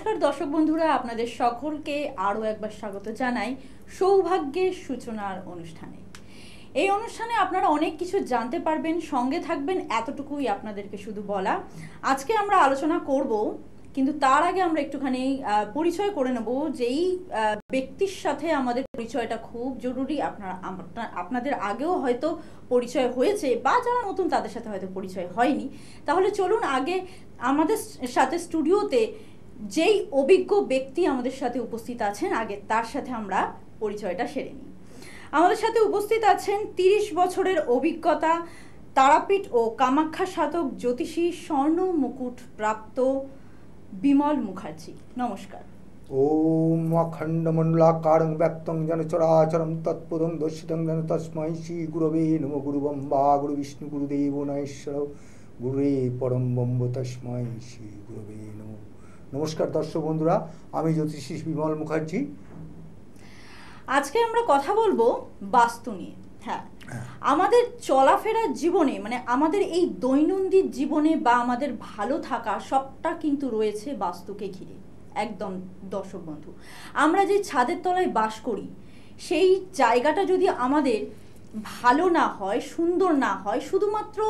নমস্কার দর্শক বন্ধুরা, আপনাদের সকলকে আরও একবার স্বাগত জানাই সৌভাগ্যের সূচনার অনুষ্ঠানে। এই অনুষ্ঠানে আপনারা অনেক কিছু জানতে পারবেন, সঙ্গে থাকবেন, এতটুকুই আপনাদেরকে শুধু বলা। আজকে আমরা আলোচনা করব, কিন্তু তার আগে আমরা একটুখানি পরিচয় করে নেব। যেই ব্যক্তির সাথে আমাদের পরিচয়টা খুব জরুরি, আপনাদের আগেও হয়তো পরিচয় হয়েছে বা যারা নতুন তাদের সাথে হয়তো পরিচয় হয়নি। তাহলে চলুন আগে আমাদের সাথে স্টুডিওতে যেই অভিজ্ঞ ব্যক্তি আমাদের সাথে উপস্থিত আছেন, আগে তার সাথে আমরা পরিচয়টা সেরে নিই। আমাদের সাথে উপস্থিত আছেন 30 বছরের অভিজ্ঞতা, তারাপীঠ ও কামাখ্যা সাধক জ্যোতিষী, স্বর্ণ মুকুট প্রাপ্ত বিমল মুখার্জি। নমস্কার। ওম অখণ্ডমণ্ডলাকারং ব্যক্তং যেন চরাচরম তৎপদং দর্শিতং যেন তস্मै শ্রী গুরবে নমঃ। গুরু ব্রহ্মা গুরু বিষ্ণু গুরুদেব মহেশ্বর গুরুরে পরম ব্রহ্ম তস্मै শ্রী গুরবে নমঃ। নমস্কার দর্শক বন্ধুরা, আমি জ্যোতিষী বিমল মুখার্জি। আজকে আমরা কথা বলবো বাস্তু নিয়ে। হ্যাঁ, আমাদের চলাফেরার জীবনে, মানে আমাদের এই দৈনন্দিন জীবনে বা আমাদের ভালো থাকা সবটা কিন্তু রয়েছে বাস্তুকে ঘিরে। একদম দর্শক বন্ধু, আমরা যে ছাদের তলায় বাস করি, সেই জায়গাটা যদি আমাদের ভালো না হয়, সুন্দর না হয়, শুধুমাত্র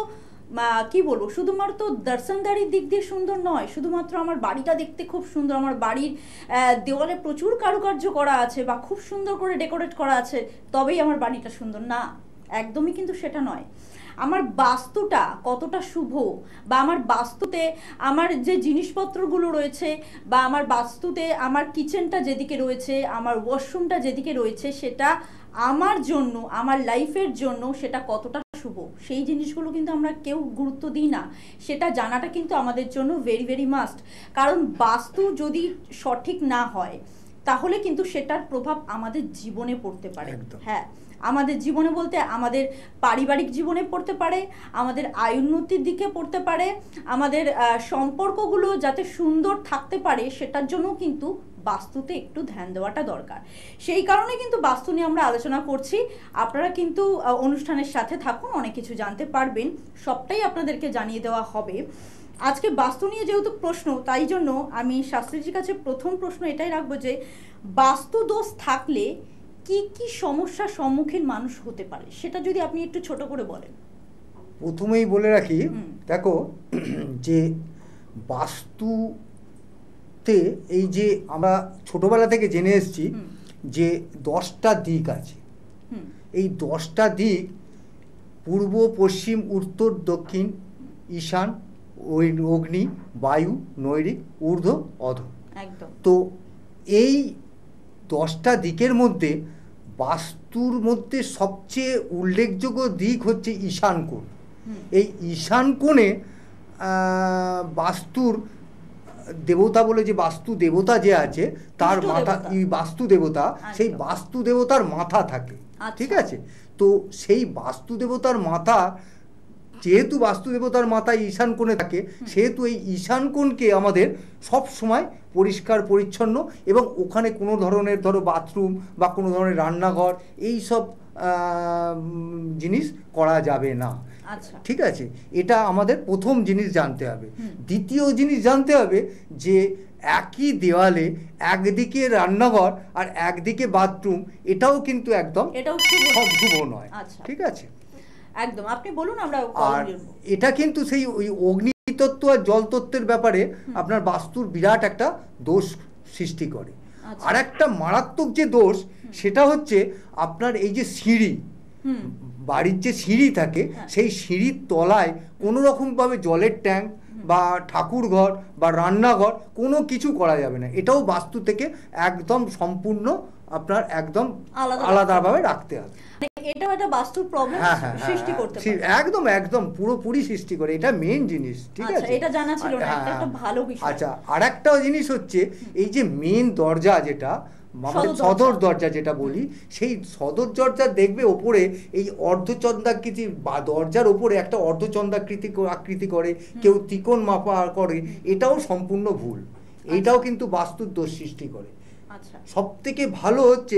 কি বলবো, শুধুমাত্র দর্শনদারির দিক দিয়ে সুন্দর নয়, শুধুমাত্র আমার বাড়িটা দেখতে খুব সুন্দর, আমার বাড়ির দেওয়ালে প্রচুর কারুকার্য করা আছে বা খুব সুন্দর করে ডেকোরেট করা আছে, তবেই আমার বাড়িটা সুন্দর না, একদমই কিন্তু সেটা নয়। আমার বাস্তুটা কতটা শুভ, বা আমার বাস্তুতে আমার যে জিনিসপত্রগুলো রয়েছে, বা আমার বাস্তুতে আমার কিচেনটা যেদিকে রয়েছে, আমার ওয়াশরুমটা যেদিকে রয়েছে, সেটা আমার জন্য, আমার লাইফের জন্য সেটা কতটা শুভ, সেই জিনিসগুলো কিন্তু আমরা কেউ গুরুত্ব দিই না। সেটা জানাটা কিন্তু আমাদের জন্য ভেরি ভেরি মাস্ট। কারণ বাস্তু যদি সঠিক না হয়, তাহলে কিন্তু সেটার প্রভাব আমাদের জীবনে পড়তে পারে। হ্যাঁ, আমাদের জীবনে বলতে আমাদের পারিবারিক জীবনে পড়তে পারে, আমাদের আয়োন্নতির দিকে পড়তে পারে, আমাদের সম্পর্কগুলো যাতে সুন্দর থাকতে পারে সেটার জন্য কিন্তু বাস্তুতে একটু ধ্যান দেওয়াটা দরকার। সেই কারণে কিন্তু বাস্তু নিয়ে আমরা আলোচনা করছি। আপনারা কিন্তু অনুষ্ঠানের সাথে থাকুন, অনেক কিছু জানতে পারবেন, সবটাই আপনাদেরকে জানিয়ে দেওয়া হবে। আজকে বাস্তু নিয়ে যেহেতু প্রশ্ন, তাই জন্য আমি শাস্ত্রীজির কাছে প্রথম প্রশ্ন এটাই রাখবো যে বাস্তু দোষ থাকলে কি কি সমস্যার সম্মুখীন মানুষ হতে পারে, সেটা যদি আপনি একটু ছোট করে বলেন। প্রথমেই বলে রাখি, দেখো যে বাস্তুতে এই যে আমরা ছোটবেলা থেকে জেনে এসেছি যে 10টা দিক আছে। এই 10টা দিক পূর্ব, পশ্চিম, উত্তর, দক্ষিণ, ঈশান, অগ্নি, বায়ু, নৈরিক, ঊর্ধ্ব, অধঃ। একদম। তো এই 10টা দিকের মধ্যে বাস্তুর মধ্যে সবচেয়ে উল্লেখযোগ্য দিক হচ্ছে ঈশান কোণ। এই ঈশান কোণে বাস্তুর দেবতা বলে যে বাস্তু দেবতা যে আছে, তার মাথা, এই বাস্তু দেবতা, সেই বাস্তু দেবতার মাথা থাকে। ঠিক আছে? তো সেই বাস্তু দেবতার মাথা, যেহেতু বাস্তু দেবতার মাথা ঈশান কোণে থাকে, সেহেতু এই ঈশান কোণকে আমাদের সব সময় পরিষ্কার পরিচ্ছন্ন, এবং ওখানে কোনো ধরনের বাথরুম বা কোনো ধরনের রান্নাঘর এই সব জিনিস করা যাবে না। ঠিক আছে? এটা আমাদের প্রথম জিনিস জানতে হবে। দ্বিতীয় জিনিস জানতে হবে যে একই দেওয়ালে একদিকে রান্নাঘর আর একদিকে বাথরুম, এটাও কিন্তু একদম শুভ নয়। ঠিক আছে? একদম, আপনি বলুন। আমরা আর এটা কিন্তু সেই ওই অগ্নিতত্ত্ব আর জল তত্ত্বের ব্যাপারে আপনার বাস্তুর বিরাট একটা দোষ সৃষ্টি করে। আর একটা মারাত্মক যে দোষ, সেটা হচ্ছে আপনার এই যে সিঁড়ি, বাড়ির যে সিঁড়ি থাকে, সেই সিঁড়ির তলায় কোনো রকমভাবে জলের ট্যাঙ্ক বা ঠাকুর ঘর বা রান্নাঘর কোনো কিছু করা যাবে না। এটাও বাস্তু থেকে একদম সম্পূর্ণ আপনার একদম আলাদাভাবে রাখতে হবে। এটাও একটা বাস্তুর প্রবলেম সৃষ্টি করতে পারে। একদম একদম পুরোপুরি সৃষ্টি করে, এটা মেইন জিনিস। ঠিক আছে? এটা জানা ছিল না, এটা একটা ভালো বিষয়। আচ্ছা, আরেকটা জিনিস হচ্ছে এই যে মেইন দরজা, যেটা সদর দরজা যেটা বলি, সেই সদর দরজা দেখবে ওপরে এই অর্ধচন্দ্রাকৃতি, বা দরজার ওপরে একটা অর্ধচন্দ্রাকৃতি আকৃতি করে, কেউ ত্রিকোণ মাপা করে, এটাও সম্পূর্ণ ভুল। এইটাও কিন্তু বাস্তুর দোষ সৃষ্টি করে। সব থেকে ভালো হচ্ছে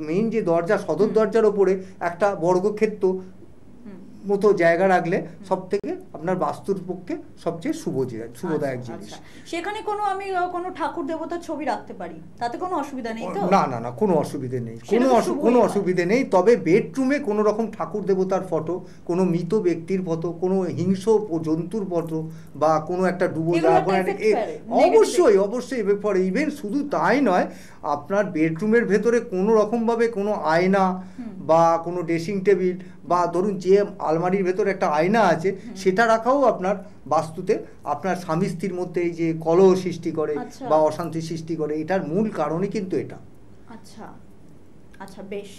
মেইন যে দরজা, সদর দরজার ওপরে একটা বর্গক্ষেত্র মতো জায়গা রাখলে সব থেকে আপনার বাস্তুর পক্ষে সবচেয়ে শুভদায়ক জিনিস। সেখানে আমি কোনো ঠাকুর দেবতার ছবি রাখতে পারি, তাতে কোনো অসুবিধা নেই তো? না না না, কোনো অসুবিধে নেই, কোনো অসুবিধে নেই। তবে বেডরুমে কোনো রকম ঠাকুর দেবতার ফটো, কোনো মৃত ব্যক্তির ফটো, কোনো হিংস্র জন্তুর ফটো বা কোনো একটা ডুবো যাওয়া, অবশ্যই অবশ্যই পরে। ইভেন শুধু তাই নয়, আপনার বেডরুমের ভেতরে কোনো রকমভাবে কোনো আয়না বা কোনো ড্রেসিং টেবিল বা ধরুন যে আলমারির ভেতরে একটা আয়না আছে সেটা রাখাও আপনার বাস্তুতে আপনার স্বামী স্ত্রীর মধ্যে এই যে কলহ সৃষ্টি করে বা অশান্তি সৃষ্টি করে, এটার মূল কারণই কিন্তু এটা। আচ্ছা আচ্ছা, বেশ,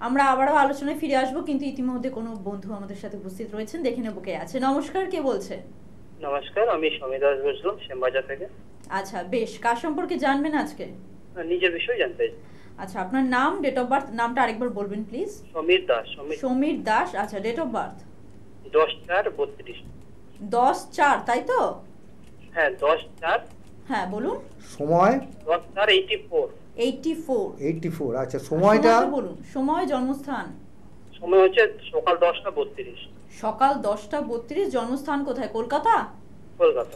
আমরা আবারও আলোচনায় ফিরে আসবো, কিন্তু ইতিমধ্যে কোনো বন্ধু আমাদের সাথে উপস্থিত রয়েছেন, দেখে নেবো কে আছে। নমস্কার, কে বলছেন? নমস্কার, আমি সমীর দাস বলছিলাম শ্যামবাজার থেকে। আচ্ছা বেশ, কার সম্পর্কে জানবেন আজকে? নিজের বিষয়ে জানতে চাই। আচ্ছা, আপনার নাম, ডেট অফ বার্থ, নামটা আরেকবার বলবেন প্লিজ। সমীর দাস। সমীর দাস। আচ্ছা, ডেট অফ বার্থ? 10/4/32। 10/4, তাই তো? হ্যাঁ, 10/4। হ্যাঁ বলুন। সময়? 10/4/84। আচ্ছা, সময়টা বলুন। সময়, জন্মস্থান? সময় হচ্ছে সকাল 10টা 32। সকাল 10টা 32। জন্মস্থান কোথায়? কলকাতা? কলকাতা।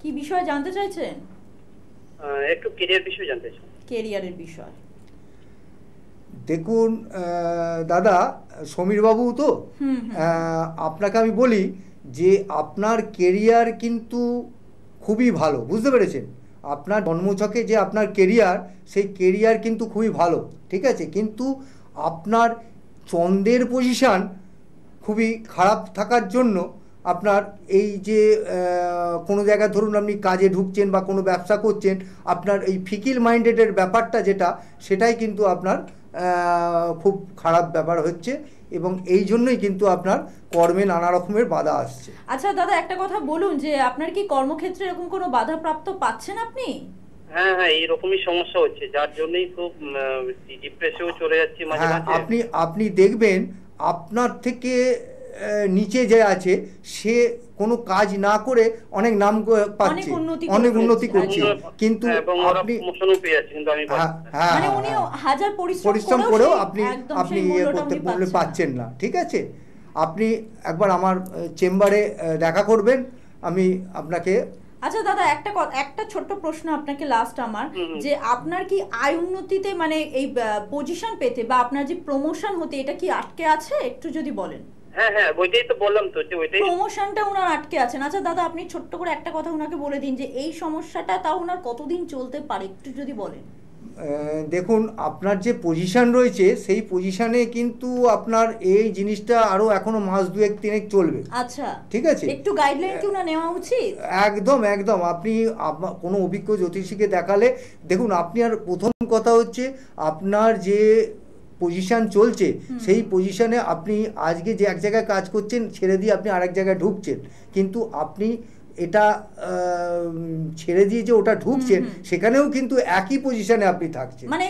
কি বিষয় জানতে চাইছেন? একটু ক্যারিয়ার বিষয়ে জানতে চাই। ক্যারিয়ারের বিষয়। দেখুন দাদা, সমীরবাবু তো, আপনাকে আমি বলি যে আপনার কেরিয়ার কিন্তু খুবই ভালো, বুঝতে পেরেছেন? আপনার জন্মছকে যে আপনার কেরিয়ার, সেই কেরিয়ার কিন্তু খুবই ভালো, ঠিক আছে? কিন্তু আপনার চন্দ্রের পজিশান খুবই খারাপ থাকার জন্য আপনার এই যে কোনো জায়গায় ধরুন আপনি কাজে ঢুকছেন বা কোনো ব্যবসা করছেন, আপনার এই ফিকিল মাইন্ডেডের ব্যাপারটা যেটা, সেটাই কিন্তু আপনার খুব খারাপ ব্যাপার হচ্ছে, এবং এই জন্যই কিন্তু আপনার কর্মে নানা রকমের বাধা আসছে। আচ্ছা দাদা, একটা কথা বলুন, যে আপনার কি কর্মক্ষেত্রে এরকম কোনো বাধা প্রাপ্ত পাচ্ছেন আপনি? হ্যাঁ হ্যাঁ, এইরকমই সমস্যা হচ্ছে, যার জন্যই খুব ডিপ্রেশনেও চলে যাচ্ছি মাঝে মাঝে। আপনি দেখবেন আপনার থেকে নিচে যে আছে সে কোনো কাজ না করে অনেক নাম পাচ্ছে, অনেক উন্নতি করছে, কিন্তু আপনি পরিশ্রম করেও আপনি করতে পারছেন না, ঠিক আছে? আপনি একবার আমার চেম্বারে দেখা করবেন, আমি আপনাকে। আচ্ছা দাদা, একটা ছোট্ট প্রশ্ন আপনাকে লাস্ট আমার, যে আপনার কি আয় উন্নতিতে মানে এই পজিশন পেতে বা আপনার যে প্রমোশন হতে, এটা কি আটকে আছে? একটু যদি বলেন। হ্যাঁ হ্যাঁ, ওইটাই তো বললাম তো, যে ওইটাই প্রমোশনটা ওনার আটকে আছেন। আচ্ছা দাদা, আপনি ছোট্ট করে একটা কথা ওনাকে বলে দিন, যে এই সমস্যাটা তাও ওনার কতদিন চলতে পারে, একটু যদি বলেন। দেখুন, আপনার যে পজিশন রয়েছে সেই পজিশনে কিন্তু আপনার এই জিনিসটা আরো এখনো মাস 2-3 চলবে। আচ্ছা, ঠিক আছে, একটু গাইডলাইন কি না নেওয়া উচিত? একদম একদম। আপনি কোনো অভিজ্ঞ জ্যোতিষীকে দেখালে, দেখুন আপনি, আর প্রথম কথা হচ্ছে আপনার যে পজিশন চলছে সেই পজিশনে আপনি আজকে যে এক জায়গায় কাজ করছেন ছেড়ে দিয়ে আপনি আরেক জায়গায় ঢুকছেন, কিন্তু আপনি এটা ছেড়ে দিয়ে যে ওটা ঢুকছেন সেখানেও কিন্তু একই পজিশনে আপনি থাকছেন, মানে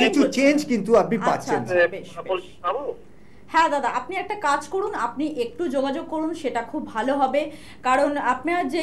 কিছু চেঞ্জ কিন্তু আপনি পাচ্ছেন। হ্যাঁ দাদা, আপনি একটা কাজ করুন, আপনি একটু যোগাযোগ করুন, সেটা খুব ভালো হবে। কারণ আপনার যে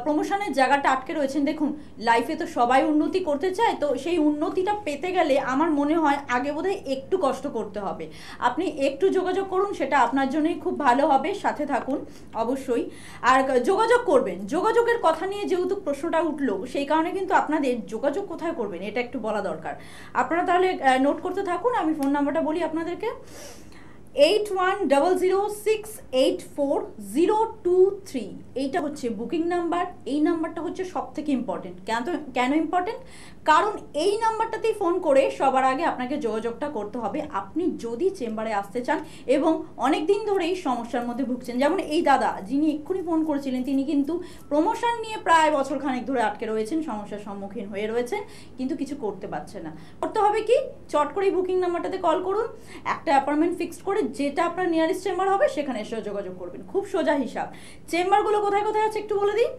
প্রমোশনের জায়গাটা আটকে রয়েছেন, দেখুন লাইফে তো সবাই উন্নতি করতে চায়, তো সেই উন্নতিটা পেতে গেলে আমার মনে হয় আগে বোধহয় একটু কষ্ট করতে হবে। আপনি একটু যোগাযোগ করুন, সেটা আপনার জন্যই খুব ভালো হবে। সাথে থাকুন অবশ্যই, আর যোগাযোগ করবেন। যোগাযোগের কথা নিয়ে যেহেতু প্রশ্নটা উঠলো, সেই কারণে কিন্তু আপনাদের যোগাযোগ কোথায় করবেন এটা একটু বলা দরকার। আপনারা তাহলে নোট করতে থাকুন, আমি ফোন নাম্বারটা বলি আপনাদেরকে। 8100684023। এইটা হচ্ছে বুকিং নাম্বার। এই নাম্বারটা হচ্ছে সব থেকে ইম্পর্টেন্ট। কেন ইম্পর্টেন্ট? কারণ এই নাম্বারটাতেই ফোন করে সবার আগে আপনাকে যোগাযোগটা করতে হবে, আপনি যদি চেম্বারে আসতে চান এবং অনেক দিন ধরেই সমস্যার মধ্যে ভুগছেন। যেমন এই দাদা যিনি এক্ষুনি ফোন করেছিলেন, তিনি কিন্তু প্রমোশন নিয়ে প্রায় বছর খানেক ধরে আটকে রয়েছেন, সমস্যার সম্মুখীন হয়ে রয়েছেন, কিন্তু কিছু করতে পারছে না। করতে হবে কি, চট করে বুকিং নাম্বারটাতে কল করুন, একটা অ্যাপয়েন্টমেন্ট ফিক্সড করে যেটা আপনার নিয়ারেস্ট চেম্বার হবে সেখানে এসে যোগাযোগ করবেন। খুব সোজা হিসাব। চেম্বারগুলো কোথায় কোথায় আছে একটু বলে দিই।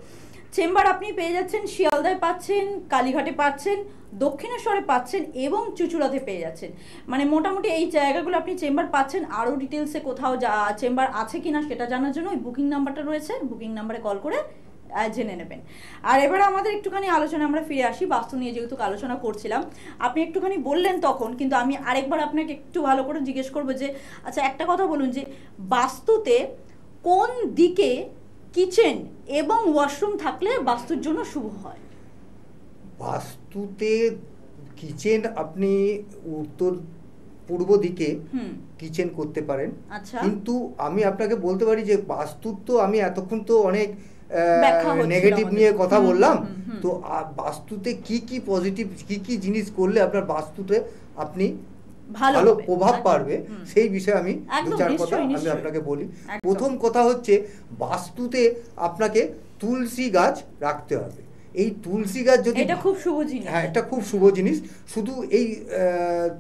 চেম্বার আপনি পেয়ে যাচ্ছেন শিয়ালদায় পাচ্ছেন, কালীঘাটে পাচ্ছেন, দক্ষিণেশ্বরে পাচ্ছেন এবং চুঁচুড়াতে পেয়ে যাচ্ছেন। মানে মোটামুটি এই জায়গাগুলো আপনি চেম্বার পাচ্ছেন। আরও ডিটেলসে কোথাও চেম্বার আছে কিনা সেটা জানার জন্য ওই বুকিং নাম্বারটা রয়েছে, বুকিং নাম্বারে কল করে জেনে নেবেন। আর এবার আমাদের একটুখানি আলোচনা আমরা ফিরে আসি, বাস্তু নিয়ে যেহেতু আলোচনা করছিলাম, আপনি একটুখানি বললেন তখন, কিন্তু আমি আরেকবার আপনাকে একটু ভালো করে জিজ্ঞেস করবো যে আচ্ছা একটা কথা বলুন যে বাস্তুতে কোন দিকে কিচেন এবং ওয়াশরুম থাকলে বাস্তুর জন্য শুভ হয়? বাস্তুতে কিচেন আপনি উত্তর পূর্ব দিকে কিচেন করতে পারেন। কিন্তু আমি আপনাকে বলতে পারি যে বাস্তুর তো আমি এতক্ষণ তো অনেক নেগেটিভ নিয়ে কথা বললাম, তো বাস্তুতে কি কি পজিটিভ কি কি জিনিস করলে আপনার বাস্তুতে আপনি ভালো প্রভাব পারবে সেই বিষয়ে আমি দু চার কথা আমি আপনাকে বলি। প্রথম কথা হচ্ছে বাস্তুতে আপনাকে তুলসী গাছ রাখতে হবে। এই তুলসী গাছ যদি, এটা খুব শুভ জিনিস, হ্যাঁ এটা খুব শুভ জিনিস। শুধু এই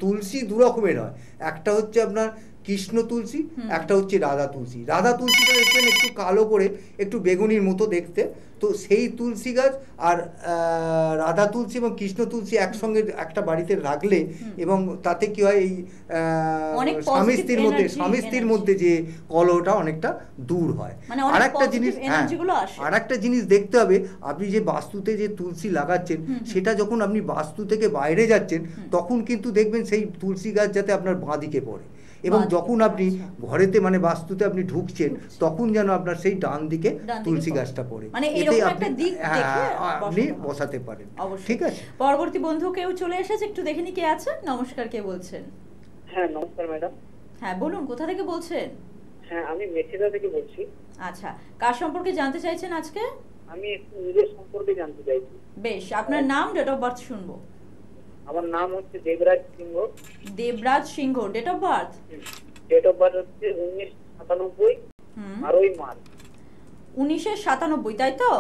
তুলসী দু রকমের হয়, একটা হচ্ছে আপনার কৃষ্ণ তুলসী, একটা হচ্ছে রাধা তুলসী। রাধা তুলসীটা দেখবেন একটু কালো করে একটু বেগুনির মতো দেখতে, তো সেই তুলসী গাছ আর রাধা তুলসী এবং কৃষ্ণ তুলসী একসঙ্গে একটা বাড়িতে রাখলে এবং তাতে কি হয় এই স্বামী স্ত্রীর মধ্যে যে কলহটা অনেকটা দূর হয়। আর একটা জিনিস, আর একটা জিনিস দেখতে হবে, আপনি যে বাস্তুতে যে তুলসী লাগাচ্ছেন সেটা যখন আপনি বাস্তু থেকে বাইরে যাচ্ছেন তখন কিন্তু দেখবেন সেই তুলসী গাছ যাতে আপনার বাঁ দিকে পড়ে, এবং যখন আপনি ঘরেতে মানে বাস্তুতে আপনি ঢুকছেন তখন যেন আপনার সেই ডান দিকে তুলসী গাছটা পড়ে, এতে আপনি বসাতে পারেন। ঠিক আছে, পরবর্তী বন্ধু কেউ চলে এসেছে, একটু দেখে নি কে আছে। নমস্কার, কে বলছেন? হ্যাঁ নমস্কার ম্যাডাম। হ্যাঁ বলুন, কোথা থেকে বলছেন? হ্যাঁ আমি মেছেদা থেকে বলছি। আচ্ছা, কার সম্পর্কে জানতে চাইছেন আজকে? আমি একটু নিজের সম্পর্কে জানতে চাইছি। বেশ, আপনার নাম, ডেট অফ বার্থ শুনবো। আমার নাম হচ্ছে Debraj Singh. Debraj Singh. Date of birth? Date of birth হচ্ছে 1997 12ই মার্চ। 1997 তাই তো?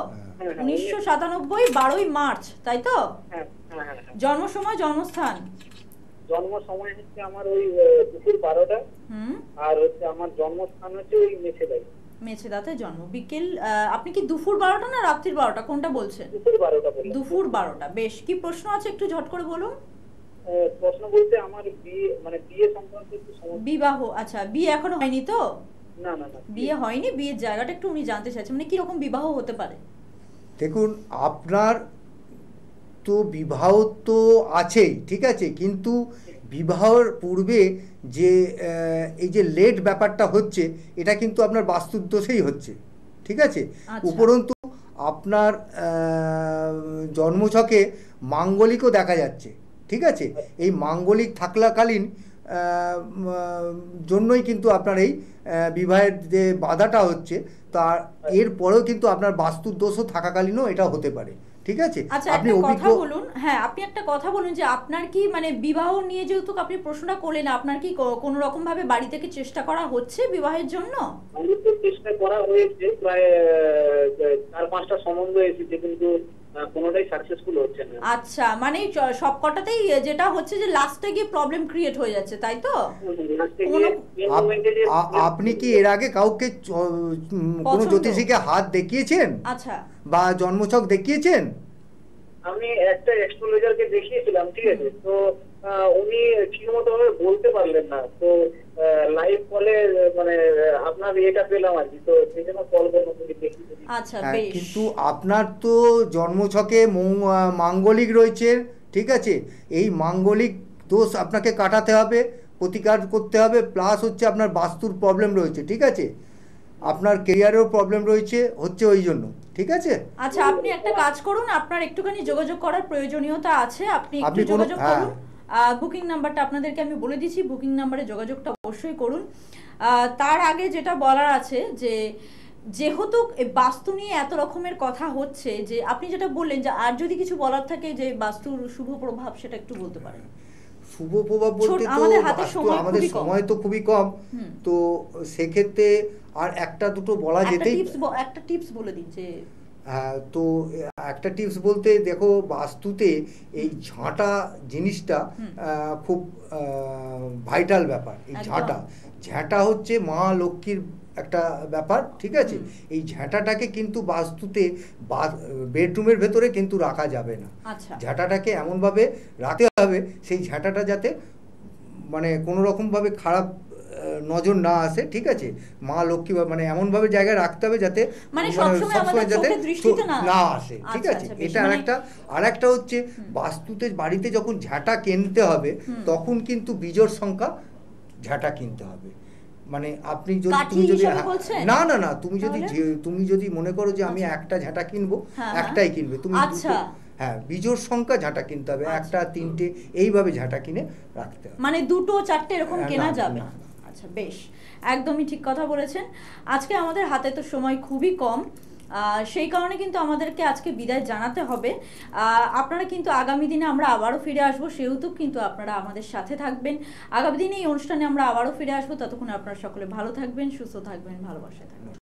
1997 12ই মার্চ তাই তো? হ্যাঁ। জন্ম সময়, জন্মস্থান? জন্ম সময় হচ্ছে আমার ওই দুপুর 12টা, আর হচ্ছে আমার জন্মস্থান হচ্ছে ওই মেছেদায়। মেছেদাতে জন্ম। বিকেল আপনি কি দুপুর 12টা না রাত্রির 12টা কোনটা বলছেন? দুপুর 12টা বললাম। দুপুর 12টা। বেশ, কি প্রশ্ন আছে একটু ঝট করে বলুন। প্রশ্ন বলতে আমার বিয়ে সংক্রান্ত একটু সমস্যা। বিবাহ? আচ্ছা, বিয়ে এখনো হয়নি তো? না। বিয়ে হয়নি, বিয়ের জায়গাটা একটু উনি জানতে চাইছেন, মানে কি রকম বিবাহ হতে পারে? দেখুন, আপনার তো বিবাহ তো আছেই, ঠিক আছে, কিন্তু বিবাহের পূর্বে যে এই যে লেট ব্যাপারটা হচ্ছে এটা কিন্তু আপনার বাস্তুর দোষেই হচ্ছে, ঠিক আছে। উপরন্তু আপনার জন্মছকে মাঙ্গলিকও দেখা যাচ্ছে, ঠিক আছে। এই মাঙ্গলিক থাকাকালীন জন্যই কিন্তু আপনার এই বিবাহের যে বাধাটা হচ্ছে, তার এরপরেও কিন্তু আপনার বাস্তুর দোষও থাকাকালীনও এটা হতে পারে, ঠিক আছে। আচ্ছা, আপনি কথা বলুন। হ্যাঁ, আপনি একটা কথা বলুন যে আপনার কি মানে বিবাহ নিয়ে যেহেতু আপনি প্রশ্নটা করলেন, আপনার কি কোনো রকম ভাবে বাড়ি থেকে চেষ্টা করা হচ্ছে বিবাহের জন্য? চেষ্টা করা হয়েছে, প্রায় 4-5টা সম্বন্ধ এসেছে, কিন্তু কোনোটাই সাকসেসফুল হচ্ছে না। আচ্ছা, মানে সবকটাতেই যেটা হচ্ছে যে লাস্টে গিয়ে প্রবলেম ক্রিয়েট হয়ে যাচ্ছে, তাই তো? আপনি কি এর আগে কাউকে কোনো জ্যোতিষীকে হাত দেখিয়েছেন? আচ্ছা, বা জন্মছক দেখিয়েছেন? আমি একটা অ্যাস্ট্রোলজারকে দেখিয়েছিলাম, ঠিক আছে, তো উনি ঠিকমতো ভাবে বলতে পারলেন না, তো লাইভ কলে মানে আপনার এটা পেলাম আর কি, তো সেই জন্য কল করলাম। আচ্ছা, বেশ। কিন্তু আপনার তো জন্মছকে মাঙ্গলিক রয়েছে, ঠিক আছে। এই মাঙ্গলিক দোষ আপনাকে কাটাতে হবে, প্রতিকার করতে হবে, প্লাস হচ্ছে আপনার বাস্তুর প্রবলেম রয়েছে, ঠিক আছে। আপনার ক্যারিয়ারেও প্রবলেম রয়েছে হচ্ছে ওই জন্য, ঠিক আছে। আচ্ছা, আপনি একটা কাজ করুন, আপনার একটুখানি যোগাযোগ করার প্রয়োজনীয়তা আছে, আপনি একটু যোগাযোগ করুন। বুকিং নাম্বারটা আপনাদেরকে আমি বলে দিচ্ছি, বুকিং নাম্বারে যোগাযোগটা অবশ্যই করুন। তার আগে যেটা বলার আছে যে যেহেতু বাস্তু নিয়ে এত রকমের কথা হচ্ছে, যে আপনি যেটা বললেন যে আর যদি কিছু বলার থাকে যে বাস্তুর শুভ প্রভাব, সেটা একটু বলতে পারেন। শুভ প্রভাব বলতে তো আমাদের সময় তো খুবই কম, তো সেক্ষেত্রে আর একটা দুটো বলা যেতেই, একটা টিপস বলে দিন যে। হ্যাঁ, তো একটা টিপস বলতে দেখো, বাস্তুতে এই ঝাঁটা জিনিসটা খুব ভাইটাল ব্যাপার। এই ঝাঁটা হচ্ছে মা লক্ষ্মীর একটা ব্যাপার, ঠিক আছে। এই ঝাঁটাটাকে কিন্তু বাস্তুতে বেডরুমের ভেতরে কিন্তু রাখা যাবে না। ঝাঁটাটাকে এমনভাবে রাখতে হবে সেই ঝাঁটাটা যাতে মানে কোনো রকমভাবে খারাপ নজর না আসে, ঠিক আছে? মা লক্ষ্মী মানে এমনভাবে জায়গায় রাখতে হবে যাতে মানে সবসময় যাতে না আসে, ঠিক আছে? এটা আরেকটা হচ্ছে বাস্তুতে বাড়িতে যখন ঝাঁটা কিনতে হবে তখন কিন্তু বিজোড় সংখ্যা ঝাঁটা কিনতে হবে। মানে আপনি যদি না না না তুমি যদি মনে করো যে আমি একটা ঝাঁটা কিনবো, একটাই কিনবে তুমি, হ্যাঁ বিজোড় সংখ্যা ঝাঁটা কিনতে হবে, একটা তিনটে এইভাবে ঝাঁটা কিনে রাখতে হবে, মানে দুটো চারটে এরকম কেনা যাবে না। আচ্ছা বেশ, একদমই ঠিক কথা বলেছেন। আজকে আমাদের হাতে তো সময় খুবই কম, সেই কারণে কিন্তু আমাদেরকে আজকে বিদায় জানাতে হবে। আপনারা কিন্তু আগামী দিনে আমরা আবারও ফিরে আসবো, সেহেতু কিন্তু আপনারা আমাদের সাথে থাকবেন। আগামী দিনে এই অনুষ্ঠানে আমরা আবারও ফিরে আসবো, ততক্ষণ আপনারা সকলে ভালো থাকবেন, সুস্থ থাকবেন, ভালোবাসা থাকবেন।